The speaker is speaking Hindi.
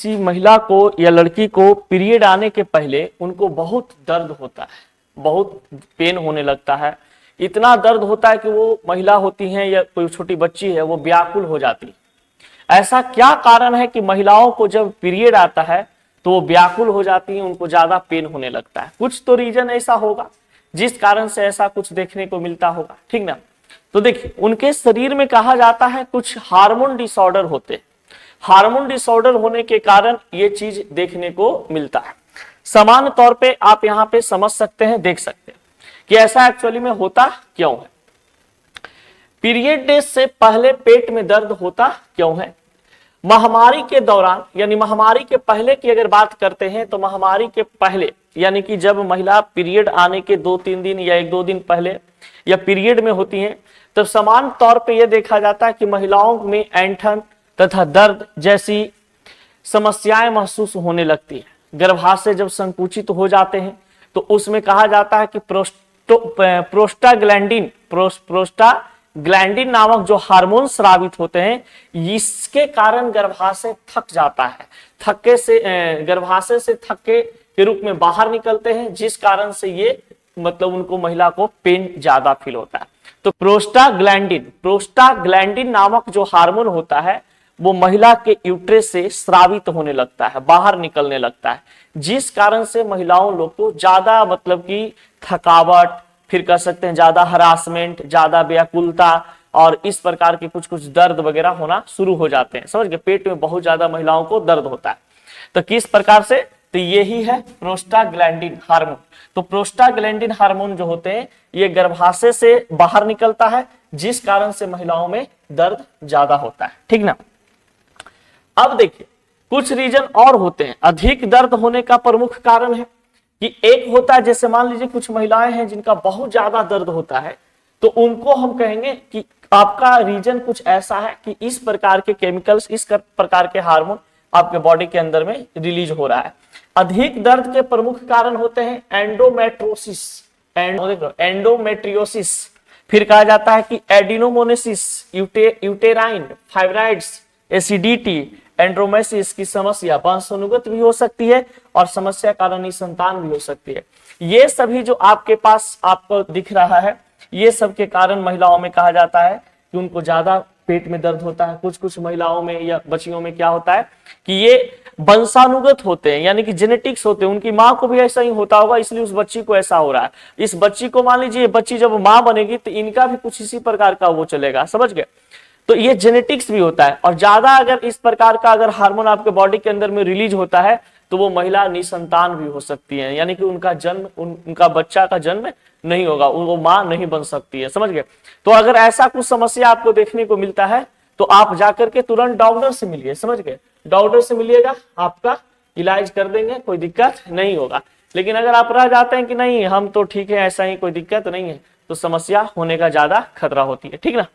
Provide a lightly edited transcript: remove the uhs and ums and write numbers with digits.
किसी महिला को या लड़की को पीरियड आने के पहले उनको बहुत दर्द होता है, बहुत पेन होने लगता है, इतना दर्द होता है कि वो महिला होती हैं या कोई छोटी बच्ची है वो व्याकुल हो जाती है। ऐसा क्या कारण है कि महिलाओं को जब पीरियड आता है तो वो व्याकुल हो जाती हैं, उनको ज्यादा पेन होने लगता है? कुछ तो रीजन ऐसा होगा जिस कारण से ऐसा कुछ देखने को मिलता होगा, ठीक ना। तो देखिए उनके शरीर में कहा जाता है कुछ हार्मोन डिसऑर्डर होते हैं, हार्मोन डिसऑर्डर होने के कारण ये चीज देखने को मिलता है। सामान्य तौर पे आप यहाँ पे समझ सकते हैं, देख सकते हैं कि ऐसा एक्चुअली में होता क्यों है। पीरियड डेज से पहले पेट में दर्द होता क्यों है? महामारी के दौरान यानी महामारी के पहले की अगर बात करते हैं तो महामारी के पहले यानी कि जब महिला पीरियड आने के 2-3 दिन या 1-2 दिन पहले या पीरियड में होती हैं तो समान तौर पे यह देखा जाता है कि महिलाओं में ऐंठन तथा दर्द जैसी समस्याएं महसूस होने लगती है। गर्भाशय जब संकुचित हो जाते हैं तो उसमें कहा जाता है कि प्रोस्टाग्लैंडिन नामक जो हार्मोन स्रावित होते हैं, इसके कारण गर्भाशय थक जाता है, थक्के से गर्भाशय से थक्के के रूप में बाहर निकलते हैं, जिस कारण से ये मतलब उनको महिला को पेन ज्यादा फील होता है। तो प्रोस्टाग्लैंडिन नामक जो हार्मोन होता है वो महिला के यूट्रस से स्रावित होने लगता है, बाहर निकलने लगता है, जिस कारण से महिलाओं लोग को ज्यादा मतलब कि थकावट, फिर कह सकते हैं ज्यादा हरासमेंट, ज्यादा व्याकुलता और इस प्रकार के कुछ कुछ दर्द वगैरह होना शुरू हो जाते हैं। समझ गए, पेट में बहुत ज्यादा महिलाओं को दर्द होता है। तो किस प्रकार से? तो यही है प्रोस्टाग्लैंडिन हार्मोन। तो प्रोस्टाग्लैंडिन हार्मोन जो होते हैं ये गर्भाशय से बाहर निकलता है, जिस कारण से महिलाओं में दर्द ज्यादा होता है, ठीक ना। अब देखिए कुछ रीजन और होते हैं। अधिक दर्द होने का प्रमुख कारण है कि एक होता है, जैसे मान लीजिए कुछ महिलाएं हैं जिनका बहुत ज्यादा दर्द होता है, तो उनको हम कहेंगे कि आपका रीजन कुछ ऐसा है कि इस प्रकार के केमिकल्स, इस प्रकार के हार्मोन आपके बॉडी के अंदर में रिलीज हो रहा है। अधिक दर्द के प्रमुख कारण होते हैं एंडोमेट्रियोसिस, फिर कहा जाता है कि एडिनोमोनेसिस, यूटेराइन फाइब्राइड्स, एसिडिटी, एंड्रोमेसिस की समस्या वंशानुगत भी हो सकती है और समस्या कारण संतान भी हो सकती है। ये सभी जो आपके पास आपको दिख रहा है, ये सब के कारण महिलाओं में कहा जाता है कि उनको ज्यादा पेट में दर्द होता है। कुछ कुछ महिलाओं में या बच्चियों में क्या होता है कि ये वंशानुगत होते हैं, यानी कि जेनेटिक्स होते हैं, उनकी माँ को भी ऐसा ही होता होगा, इसलिए उस बच्ची को ऐसा हो रहा है। इस बच्ची को मान लीजिए बच्ची जब माँ बनेगी तो इनका भी कुछ इसी प्रकार का वो चलेगा, समझ गए। तो ये जेनेटिक्स भी होता है, और ज्यादा अगर इस प्रकार का अगर हार्मोन आपके बॉडी के अंदर में रिलीज होता है तो वो महिला निसंतान भी हो सकती है, यानी कि उनका जन्म, उनका बच्चा का जन्म नहीं होगा, वो मां नहीं बन सकती है, समझ गए। तो अगर ऐसा कुछ समस्या आपको देखने को मिलता है तो आप जाकर के तुरंत डॉक्टर से मिलिए, समझ गए। डॉक्टर से मिलिएगा, आपका इलाज कर देंगे, कोई दिक्कत नहीं होगा। लेकिन अगर आप रह जाते हैं कि नहीं हम तो ठीक है, ऐसा ही कोई दिक्कत नहीं है, तो समस्या होने का ज्यादा खतरा होती है, ठीक ना।